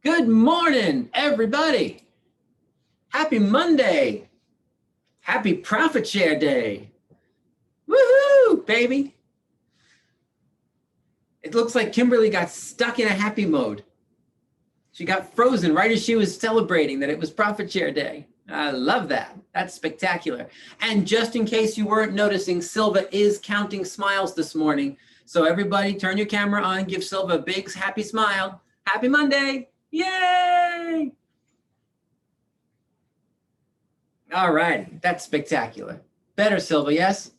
Good morning, everybody. Happy Monday. Happy Profit Share Day. Woohoo, baby. It looks like Kimberly got stuck in a happy mode. She got frozen right as she was celebrating that it was Profit Share Day. I love that. That's spectacular. And just in case you weren't noticing, Silva is counting smiles this morning. So everybody turn your camera on, give Silva a big happy smile. Happy Monday. Yay! All right, that's spectacular. Better, Silva, yes?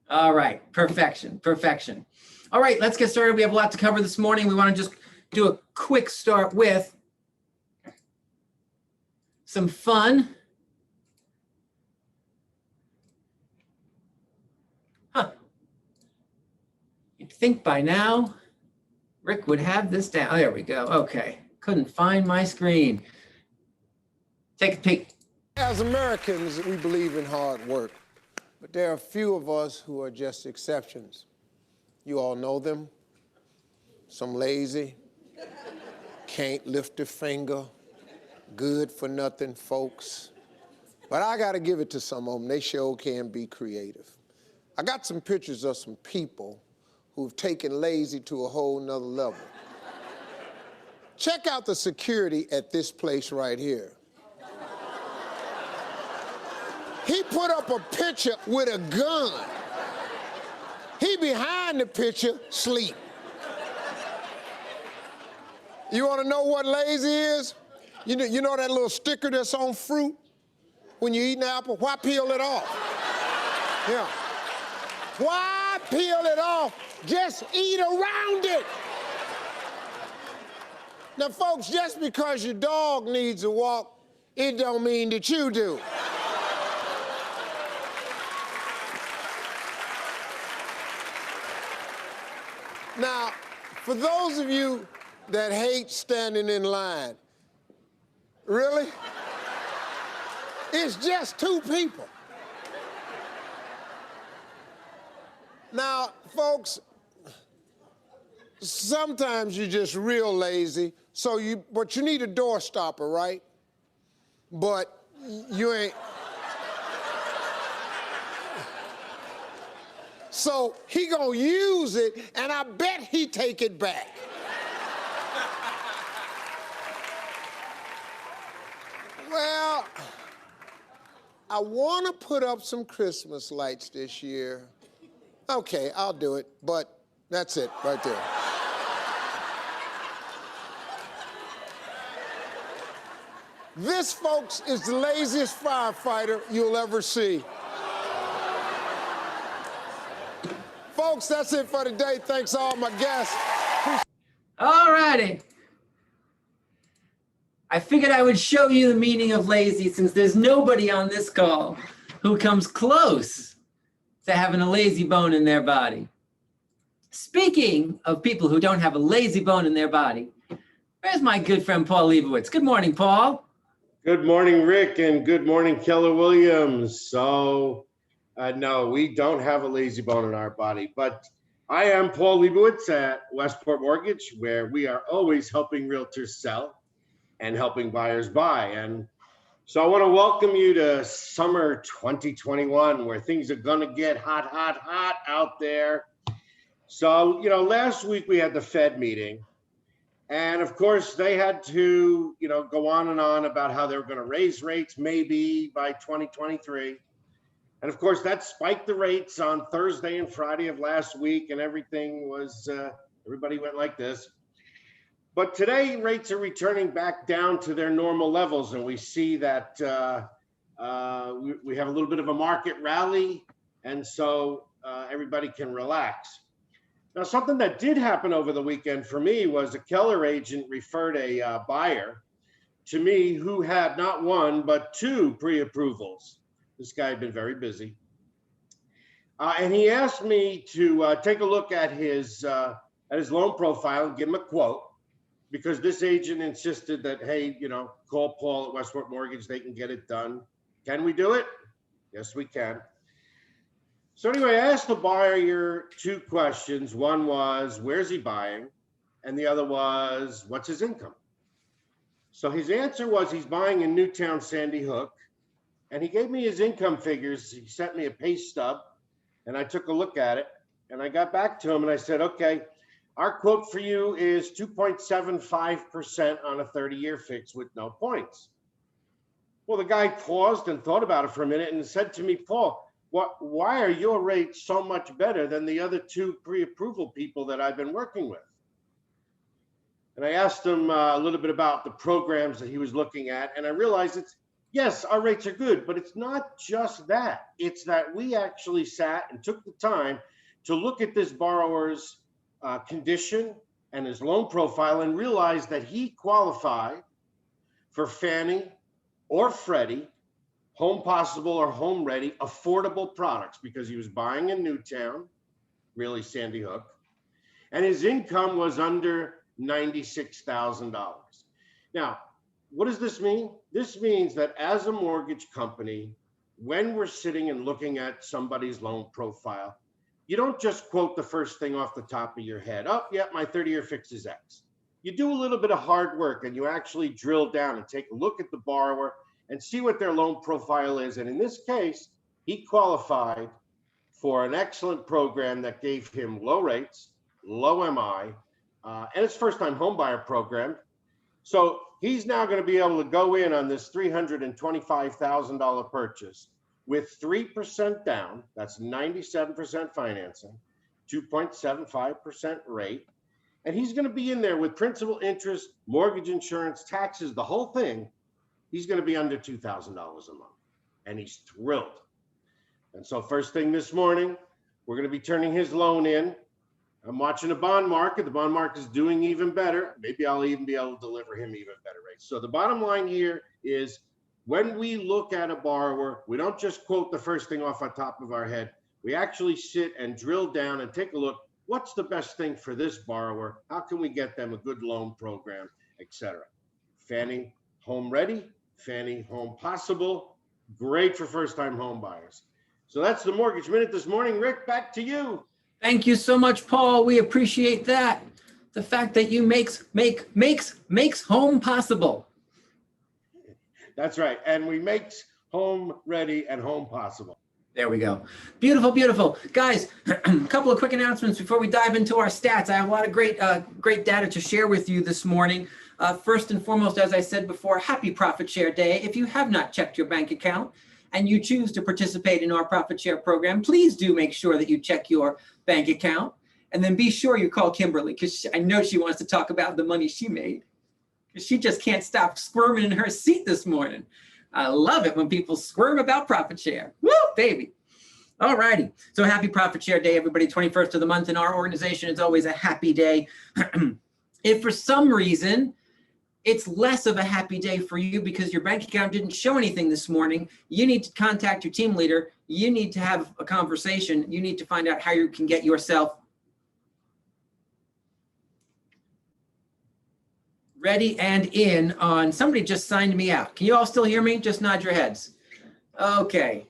All right, perfection, perfection. All right, let's get started. We have a lot to cover this morning. We want to just do a quick start with some fun. You'd think by now Rick would have this down. Oh, there we go. Okay, couldn't find my screen. Take a peek. As Americans, we believe in hard work, but there are a few of us who are just exceptions. You all know them. Some lazy, can't lift a finger, good for nothing folks. But I gotta give it to some of them. They sure can be creative. I got some pictures of some people who've taken lazy to a whole nother level. Check out the security at this place right here. He put up a picture with a gun. He behind the picture, sleep. You wanna know what lazy is? You know that little sticker that's on fruit? When you eat an apple, why peel it off? Yeah. Why peel it off? Just eat around it. Now, folks, just because your dog needs a walk, it don't mean that you do. Now, for those of you that hate standing in line, really? It's just two people. Now, folks, sometimes you're just real lazy, but you need a door stopper, right? But you ain't. So he gonna use it, and I bet he take it back. Well, I wanna put up some Christmas lights this year. Okay, I'll do it, but that's it right there. This, folks, is the laziest firefighter you'll ever see. Folks, that's it for today. Thanks all my guests. All righty. I figured I would show you the meaning of lazy since there's nobody on this call who comes close to having a lazy bone in their body. Speaking of people who don't have a lazy bone in their body, where's my good friend Paul Leibowitz? Good morning, Paul. Good morning, Rick, and good morning, Keller Williams. So, no, we don't have a lazy bone in our body, but I am Paul Leibowitz at Westport Mortgage, where we are always helping realtors sell and helping buyers buy. And so I want to welcome you to summer 2021, where things are going to get hot, hot, hot out there. So, last week we had the Fed meeting. And of course, they had to, go on and on about how they were going to raise rates maybe by 2023. And of course, that spiked the rates on Thursday and Friday of last week, and everything was, everybody went like this. But today, rates are returning back down to their normal levels, and we see that we have a little bit of a market rally, and so everybody can relax. Now, something that did happen over the weekend for me was a Keller agent referred a buyer to me who had not one, but two pre-approvals. This guy had been very busy. And he asked me to take a look at his loan profile and give him a quote, because this agent insisted that, hey, call Paul at Westport Mortgage, they can get it done. Can we do it? Yes, we can. So anyway, I asked the buyer two questions. One was, where's he buying? and the other was, what's his income? So his answer was he's buying in Newtown, Sandy Hook, and he gave me his income figures. He sent me a pay stub, and I took a look at it, and I got back to him and I said, okay, our quote for you is 2.75% on a 30-year fix with no points. Well, the guy paused and thought about it for a minute and said to me, Paul, why are your rates so much better than the other two pre-approval people that I've been working with? And I asked him a little bit about the programs that he was looking at, and I realized yes, our rates are good, but it's not just that. It's that we actually sat and took the time to look at this borrower's condition and his loan profile and realized that he qualified for Fannie or Freddie, Home Possible or Home Ready, affordable products because he was buying in Newtown, really Sandy Hook, and his income was under $96,000. Now, what does this mean? This means that as a mortgage company, when we're sitting and looking at somebody's loan profile, you don't just quote the first thing off the top of your head. Oh, yeah, my 30-year fix is X. You do a little bit of hard work and you actually drill down and take a look at the borrower and see what their loan profile is. And in this case, he qualified for an excellent program that gave him low rates, low MI, and it's first-time homebuyer program. So he's now going to be able to go in on this $325,000 purchase with 3% down. That's 97% financing, 2.75% rate. And he's going to be in there with principal, interest, mortgage insurance, taxes, the whole thing. He's going to be under $2,000 a month. And he's thrilled. And so first thing this morning, we're going to be turning his loan in. I'm watching the bond market. The bond market is doing even better. Maybe I'll even be able to deliver him even better rates. So the bottom line here is when we look at a borrower, we don't just quote the first thing off the top of our head. We actually sit and drill down and take a look. What's the best thing for this borrower? How can we get them a good loan program, etc.? Fannie Home Ready, Fannie Home Possible, great for first-time home buyers. So that's the Mortgage Minute this morning. Rick, back to you. Thank you so much, Paul. We appreciate that. The fact that you makes home possible. That's right. And we makes home ready and home possible. There we go. Beautiful, beautiful. Guys, a couple of quick announcements before we dive into our stats. I have a lot of great data to share with you this morning. First and foremost, as I said before, happy Profit Share Day. If you have not checked your bank account and you choose to participate in our Profit Share program, please do make sure that you check your bank account. And then be sure you call Kimberly, because I know she wants to talk about the money she made. Because she just can't stop squirming in her seat this morning. I love it when people squirm about Profit Share. Woo, baby. All righty. So happy Profit Share Day, everybody. 21st of the month in our organization is always a happy day. If for some reason it's less of a happy day for you because your bank account didn't show anything this morning, you need to contact your team leader. You need to have a conversation. You need to find out how you can get yourself ready and in on. Somebody just signed me out. Can you all still hear me? Just nod your heads. Okay.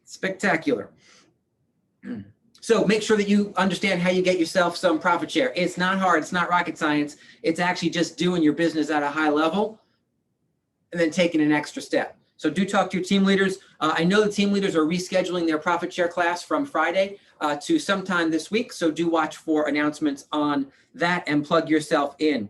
Spectacular. So make sure that you understand how you get yourself some profit share. It's not hard. It's not rocket science. It's actually just doing your business at a high level and then taking an extra step. So do talk to your team leaders. I know the team leaders are rescheduling their profit share class from Friday to sometime this week. So do watch for announcements on that and plug yourself in.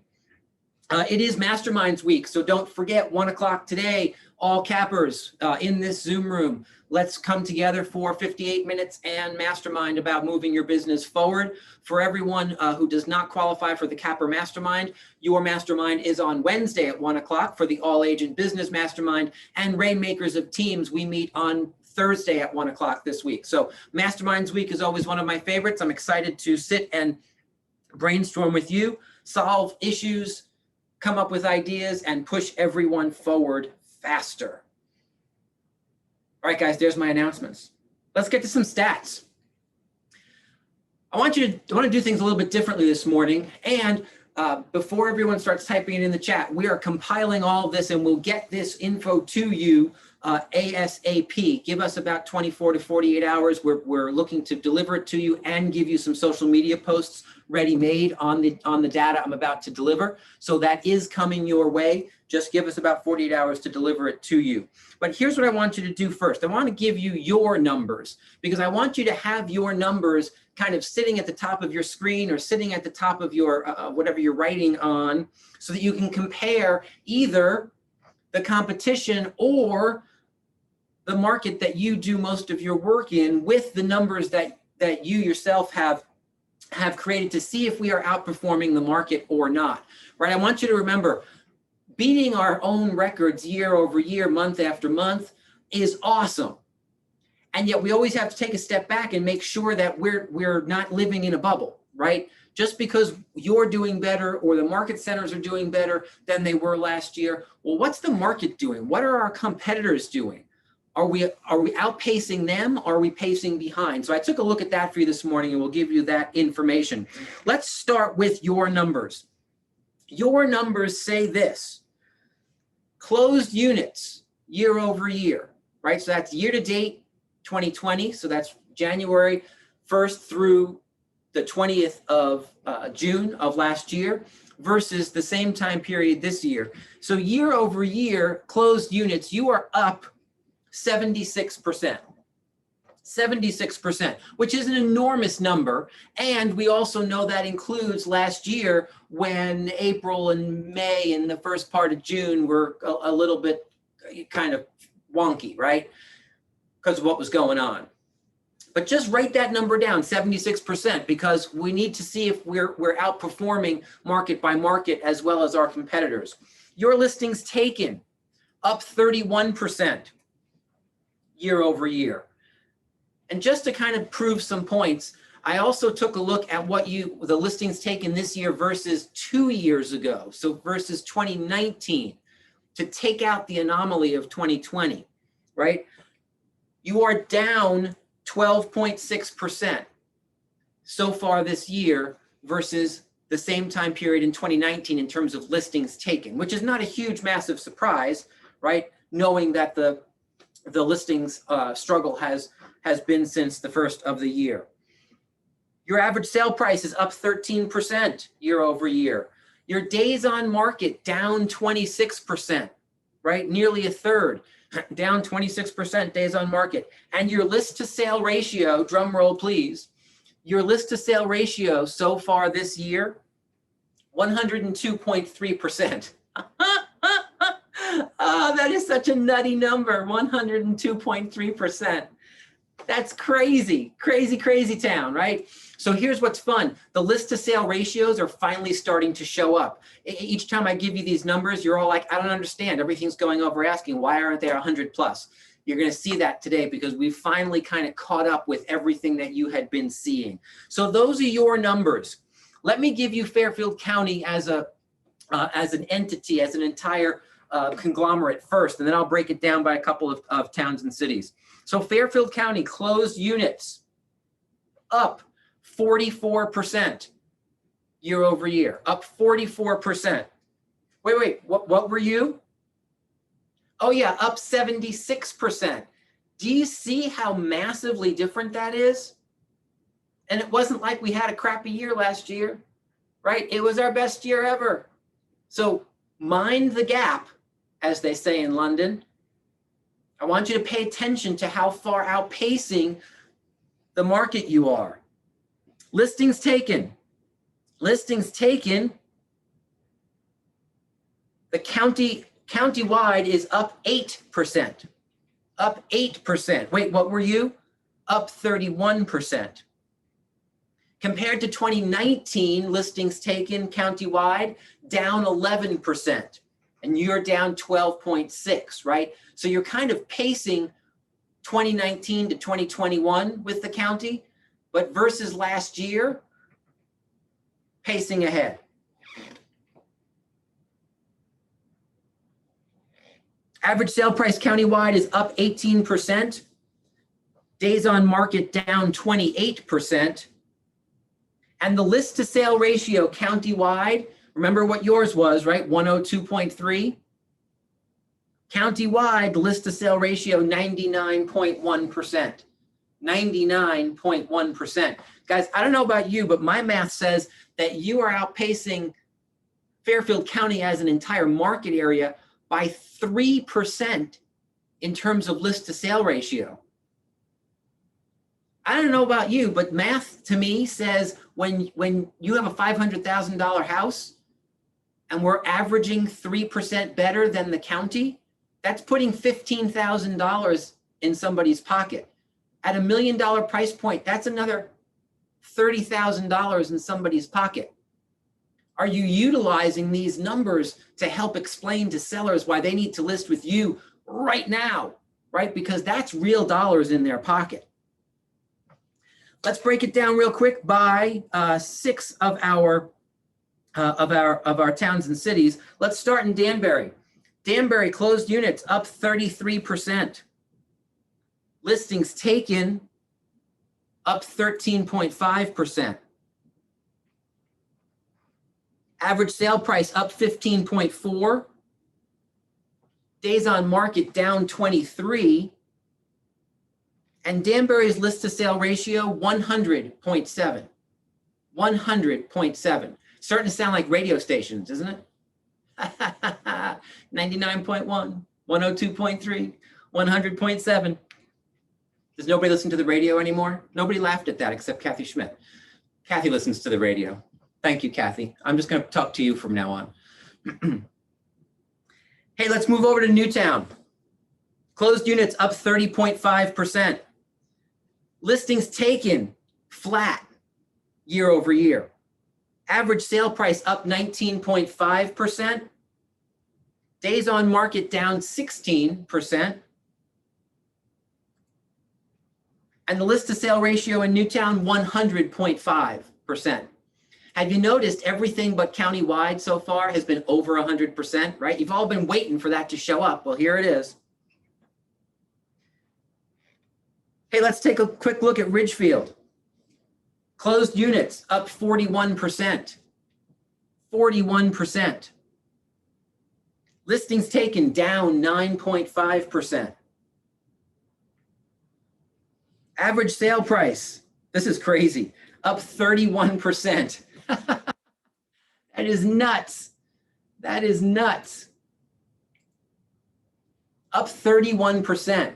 It is Masterminds week, so don't forget 1 o'clock today, all cappers in this Zoom room. Let's come together for 58 minutes and mastermind about moving your business forward. For everyone who does not qualify for the Capper Mastermind, your mastermind is on Wednesday at 1 o'clock for the All Agent Business Mastermind, and Rainmakers of Teams, we meet on Thursday at 1 o'clock this week. So Masterminds week is always one of my favorites. I'm excited to sit and brainstorm with you, solve issues, come up with ideas, and push everyone forward faster. All right, guys, there's my announcements. Let's get to some stats. I want to do things a little bit differently this morning. And before everyone starts typing it in the chat, we are compiling all of this and we'll get this info to you ASAP. Give us about 24 to 48 hours. We're looking to deliver it to you and give you some social media posts ready-made on the data I'm about to deliver. So that is coming your way. Just give us about 48 hours to deliver it to you. But here's what I want you to do first. I want to give you your numbers, because I want you to have your numbers kind of sitting at the top of your screen or sitting at the top of your whatever you're writing on, so that you can compare either the competition or the market that you do most of your work in with the numbers that you yourself have created, to see if we are outperforming the market or not, right? I want you to remember, beating our own records year over year, month after month is awesome. And yet we always have to take a step back and make sure that we're not living in a bubble, right? Just because you're doing better or the market centers are doing better than they were last year, well, what's the market doing? What are our competitors doing? Are we outpacing them? Or are we pacing behind? So I took a look at that for you this morning, and we'll give you that information. Let's start with your numbers. Your numbers say this: closed units year over year, right? So that's year to date 2020. So that's January 1st through the 20th of June of last year versus the same time period this year. So year over year, closed units, you are up 76%. 76%, which is an enormous number. And we also know that includes last year, when April and May and the first part of June were a little bit kind of wonky, right? Because of what was going on. But just write that number down, 76%, because we need to see if we're outperforming market by market as well as our competitors. Your listings taken, up 31% year over year. And just to kind of prove some points, I also took a look at the listings taken this year versus 2 years ago, so versus 2019, to take out the anomaly of 2020, right? You are down 12.6% so far this year versus the same time period in 2019 in terms of listings taken, which is not a huge, massive surprise, right? Knowing that the listings struggle has been since the first of the year. Your average sale price is up 13% year over year. Your days on market down 26%, right? Nearly a third, down 26% days on market. And your list to sale ratio, drum roll please, your list to sale ratio so far this year, 102.3%. Oh, that is such a nutty number, 102.3%. That's crazy, crazy, crazy town, right? So here's what's fun. The list to sale ratios are finally starting to show up. Each time I give you these numbers, you're all like, I don't understand. Everything's going over asking, why aren't they 100 plus? You're going to see that today because we finally kind of caught up with everything that you had been seeing. So those are your numbers. Let me give you Fairfield County as an entity, as an entire conglomerate first, and then I'll break it down by a couple of towns and cities. So Fairfield County closed units up 44% year over year, up 44%. Wait, what were you? Oh yeah, up 76%. Do you see how massively different that is? And it wasn't like we had a crappy year last year, right? It was our best year ever. So mind the gap, as they say in London. I want you to pay attention to how far outpacing the market you are. Listings taken. Listings taken. The countywide is up 8%. Up 8%. Wait, what were you? Up 31%. Compared to 2019, listings taken countywide, down 11%. And you're down 12.6, right? So you're kind of pacing 2019 to 2021 with the county, but versus last year, pacing ahead. Average sale price countywide is up 18%. Days on market down 28%. And the list to sale ratio countywide, remember what yours was, right? 102.3. Countywide, list to sale ratio, 99.1%. 99.1%. Guys, I don't know about you, but my math says that you are outpacing Fairfield County as an entire market area by 3% in terms of list to sale ratio. I don't know about you, but math to me says when you have a $500,000 house and we're averaging 3% better than the county, that's putting $15,000 in somebody's pocket. At $1 million price point, that's another $30,000 in somebody's pocket. Are you utilizing these numbers to help explain to sellers why they need to list with you right now, right? Because that's real dollars in their pocket. Let's break it down real quick by 6 of our towns and cities. Let's start in Danbury. Danbury closed units up 33%. Listings taken up 13.5%. Average sale price up 15.4. Days on market down 23. And Danbury's list to sale ratio 100.7. 100.7. Starting to sound like radio stations, isn't it? 99.1, 102.3, 100.7. Does nobody listen to the radio anymore? Nobody laughed at that except Kathy Schmidt. Kathy listens to the radio. Thank you, Kathy. I'm just going to talk to you from now on. Hey, let's move over to Newtown. Closed units up 30.5%. Listings taken flat year over year. Average sale price up 19.5%. Days on market down 16%. And the list to sale ratio in Newtown 100.5%. Have you noticed everything but countywide so far has been over 100%, right? You've all been waiting for that to show up. Well, here it is. Hey, let's take a quick look at Ridgefield. Closed units up 41%. 41%. Listings taken down 9.5%. Average sale price, this is crazy, up 31%. That is nuts. That is nuts. Up 31%.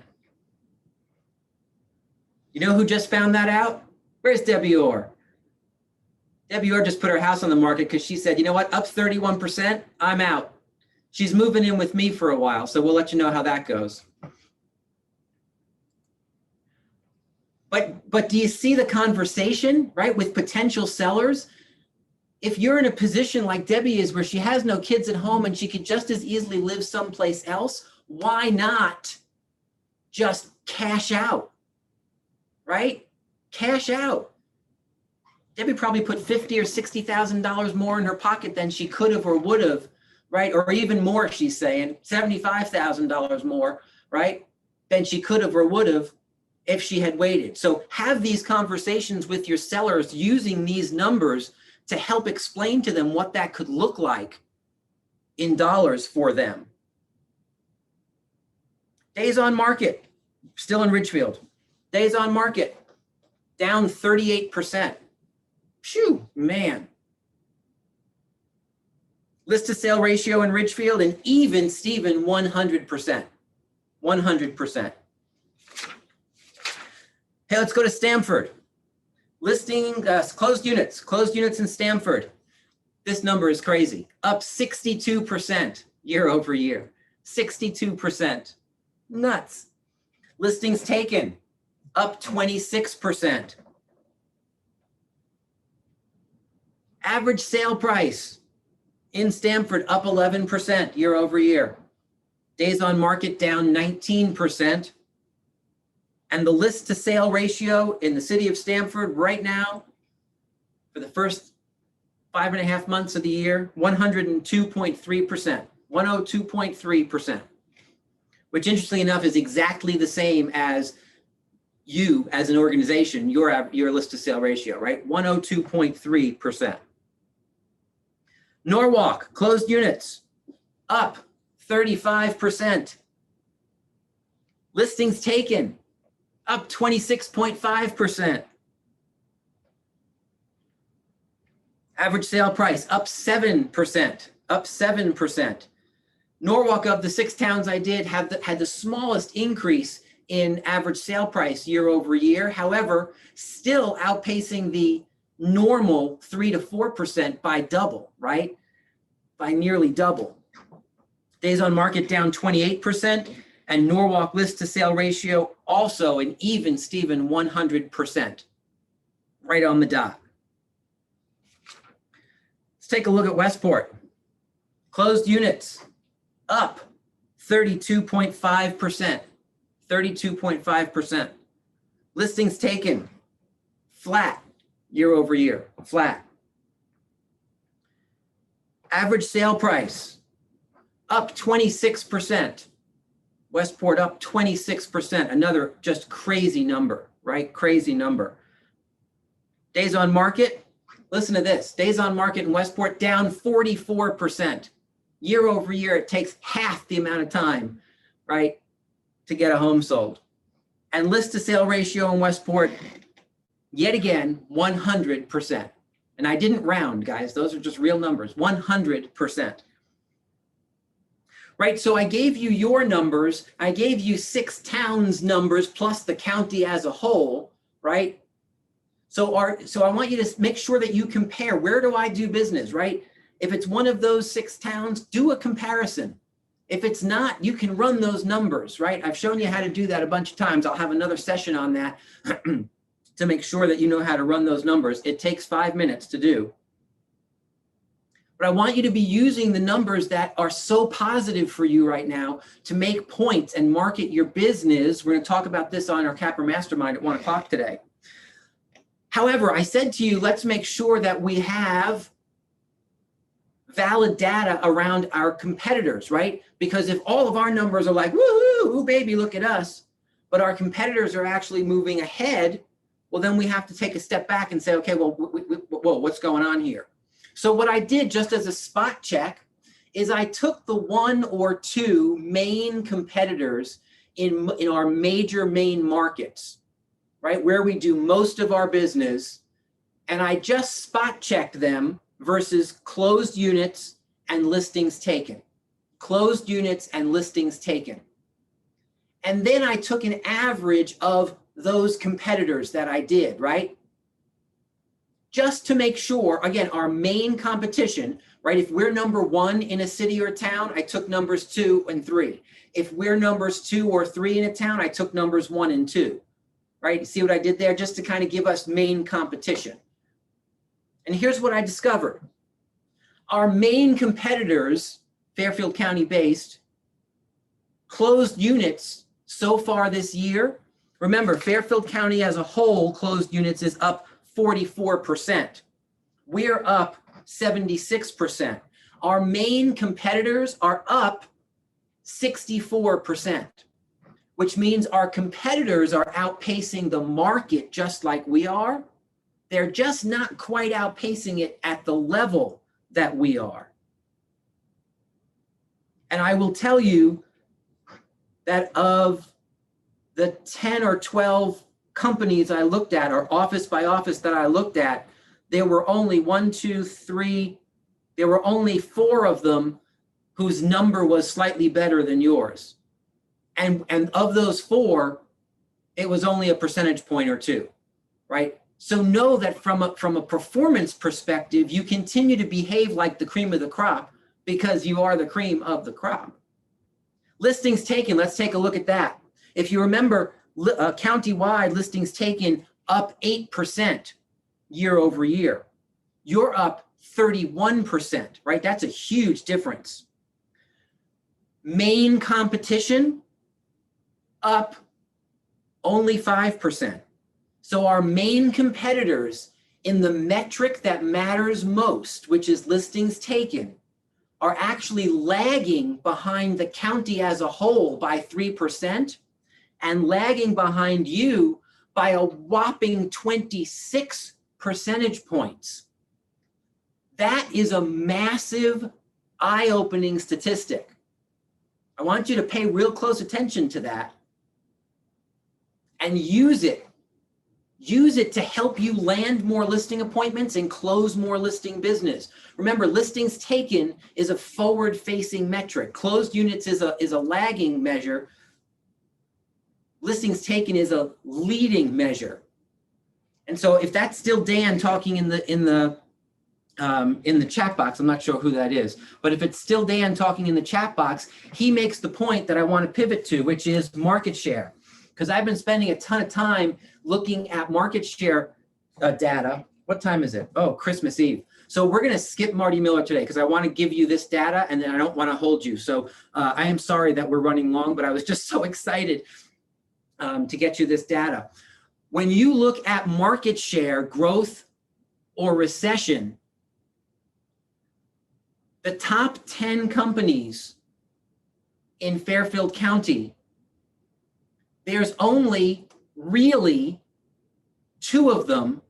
You know who just found that out? Where's Debbie Orr? Debbie Orr just put her house on the market because she said, you know what, up 31%, I'm out. She's moving in with me for a while, so we'll let you know how that goes. But do you see the conversation, right, with potential sellers? If you're in a position like Debbie is where she has no kids at home and she could just as easily live someplace else, why not just cash out, right? Cash out. Debbie probably put $50,000 or $60,000 more in her pocket than she could have or would have, right? Or even more, she's saying, $75,000 more, right? Than she could have or would have if she had waited. So have these conversations with your sellers using these numbers to help explain to them what that could look like in dollars for them. Days on market, still in Ridgefield. Days on market, down 38%. Phew, man. List to sale ratio in Ridgefield, an even Steven 100%. 100%. Hey, let's go to Stamford. Listing closed units in Stamford. This number is crazy. Up 62% year over year. 62%. Nuts. Listings taken up 26%. Average sale price in Stamford up 11% year over year. Days on market down 19%. And the list to sale ratio in the city of Stamford right now, for the first 5.5 months of the year, 102.3%, 102.3%, which interestingly enough is exactly the same as you as an organization, your list to sale ratio, right? 102.3%. Norwalk, closed units, up 35%. Listings taken, up 26.5%. Average sale price, up 7%, up 7%. Norwalk, of the 6 towns I did, had the smallest increase in average sale price year over year. However, still outpacing the normal 3 to 4% by double, right? By nearly double. Days on market down 28%, and Norwalk list to sale ratio also an even Steven 100%, right on the dot. Let's take a look at Westport. Closed units up 32.5%, 32.5%. Listings taken flat year over year, flat. Average sale price up 26%. Westport up 26%, another just crazy number, right? Crazy number. Days on market, listen to this. Days on market in Westport down 44%. Year over year, it takes half the amount of time, right, to get a home sold. And list to sale ratio in Westport, yet again, 100%. And I didn't round, guys. Those are just real numbers, 100%. Right, so I gave you your numbers. I gave you 6 towns numbers plus the county as a whole, right? So I want you to make sure that you compare. Where do I do business, right? If it's one of those 6 towns, do a comparison. If it's not, you can run those numbers, right? I've shown you how to do that a bunch of times. I'll have another session on that to make sure that you know how to run those numbers. It takes 5 minutes to do. But I want you to be using the numbers that are so positive for you right now to make points and market your business. We're going to talk about this on our Capper Mastermind at 1 o'clock today. However, I said to you, let's make sure that we have valid data around our competitors, right? Because if all of our numbers are like, woohoo, baby, look at us, but our competitors are actually moving ahead, well, then we have to take a step back and say, okay, well, whoa, what's going on here? So what I did just as a spot check is I took the 1 or 2 main competitors in our major main markets, right, where we do most of our business, and I just spot checked them versus closed units and listings taken. Closed units and listings taken. And then I took an average of those competitors that I did, right? Just to make sure, again, our main competition, right? If we're number 1 in a city or town, I took numbers 2 and 3. If we're numbers 2 or 3 in a town, I took numbers 1 and 2, right? See what I did there? Just to kind of give us main competition. And here's what I discovered. Our main competitors, Fairfield County based, closed units so far this year. Remember, Fairfield County as a whole, closed units is up 44%. We're up 76%. Our main competitors are up 64%, which means our competitors are outpacing the market just like we are. They're just not quite outpacing it at the level that we are. And I will tell you that of the 10 or 12 companies I looked at, or office by office that I looked at, there were only 4 of them whose number was slightly better than yours. And of those 4, it was only a percentage point or 2, right? So know that from a performance perspective, you continue to behave like the cream of the crop because you are the cream of the crop. Listings taken, let's take a look at that. If you remember, county-wide listings taken up 8% year over year. You're up 31%, right? That's a huge difference. Main competition up only 5%. So our main competitors in the metric that matters most, which is listings taken, are actually lagging behind the county as a whole by 3% and lagging behind you by a whopping 26 percentage points. That is a massive, eye-opening statistic. I want you to pay real close attention to that, and use it. Use it to help you land more listing appointments and close more listing business. Remember, listings taken is a forward-facing metric. Closed units is a lagging measure. Listings taken is a leading measure. And so if that's still Dan talking in the chat box, I'm not sure who that is, but if it's still Dan talking in the chat box, he makes the point that I want to pivot to, which is market share. Because I've been spending a ton of time looking at market share data. What time is it? Oh, Christmas Eve. So we're going to skip Marty Miller today because I want to give you this data and then I don't want to hold you. So I am sorry that we're running long, but I was just so excited to get you this data. When you look at market share, growth, or recession, the top 10 companies in Fairfield County, there's only really 2 of them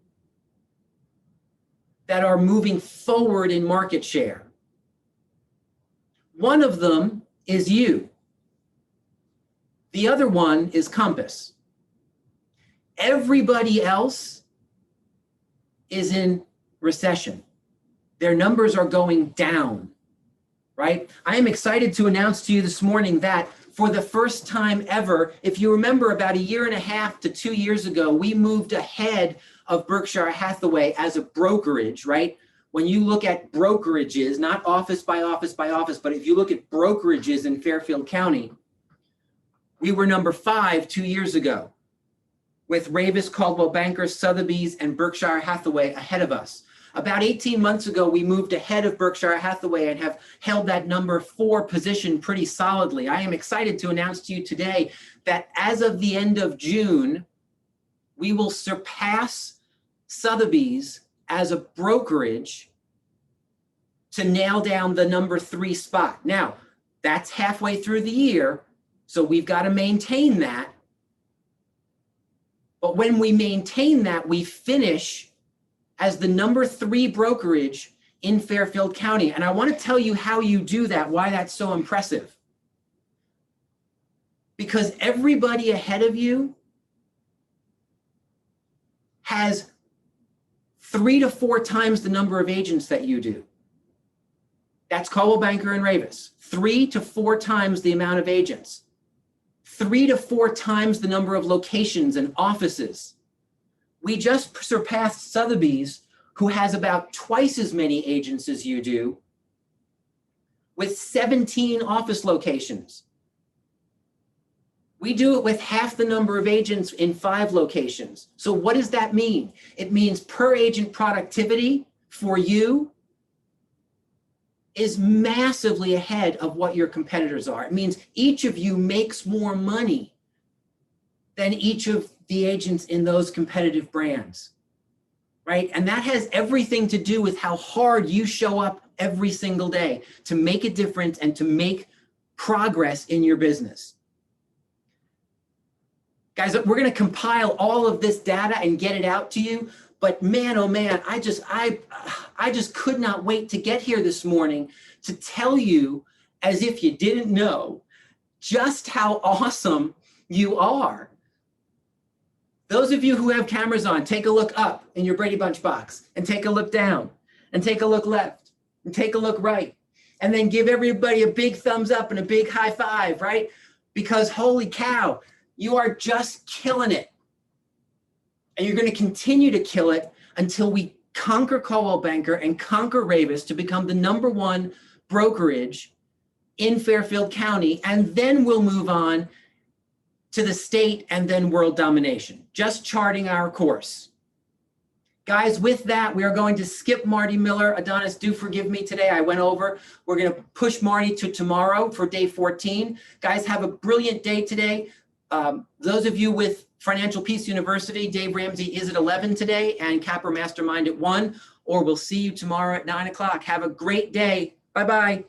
that are moving forward in market share. One of them is you. The other one is Compass. Everybody else is in recession. Their numbers are going down, right? I am excited to announce to you this morning that for the first time ever, if you remember about 1.5 to 2 years ago, we moved ahead of Berkshire Hathaway as a brokerage, right? When you look at brokerages, not office by office by office, but if you look at brokerages in Fairfield County, we were number 5 2 years ago, with Ravis, Caldwell Banker, Sotheby's, and Berkshire Hathaway ahead of us. About 18 months ago, we moved ahead of Berkshire Hathaway and have held that number 4 position pretty solidly. I am excited to announce to you today that as of the end of June, we will surpass Sotheby's as a brokerage to nail down the number 3 spot. Now, that's halfway through the year, so we've got to maintain that. But when we maintain that, we finish as the number 3 brokerage in Fairfield County. And I want to tell you how you do that, why that's so impressive. Because everybody ahead of you has 3 to 4 times the number of agents that you do. That's Caldwell Banker and Ravis. 3 to 4 times the amount of agents. 3 to 4 times the number of locations and offices. We just surpassed Sotheby's, who has about twice as many agents as you do, with 17 office locations. We do it with half the number of agents in 5 locations. So what does that mean? It means per agent productivity for you is massively ahead of what your competitors are. It means each of you makes more money than each of the agents in those competitive brands, right? And that has everything to do with how hard you show up every single day to make a difference and to make progress in your business. Guys, we're going to compile all of this data and get it out to you. But man, oh man, I just could not wait to get here this morning to tell you, as if you didn't know, just how awesome you are. Those of you who have cameras on, take a look up in your Brady Bunch box and take a look down and take a look left and take a look right. And then give everybody a big thumbs up and a big high five, right? Because holy cow, you are just killing it. And you're going to continue to kill it until we conquer Caldwell Banker and conquer Ravis to become the number 1 brokerage in Fairfield County. And then we'll move on to the state and then world domination, just charting our course. Guys, with that, we are going to skip Marty Miller. Adonis, do forgive me today. I went over. We're going to push Marty to tomorrow for day 14. Guys, have a brilliant day today. Those of you with Financial Peace University, Dave Ramsey is at 11 today and Capper Mastermind at 1, or we'll see you tomorrow at 9 o'clock. Have a great day. Bye-bye.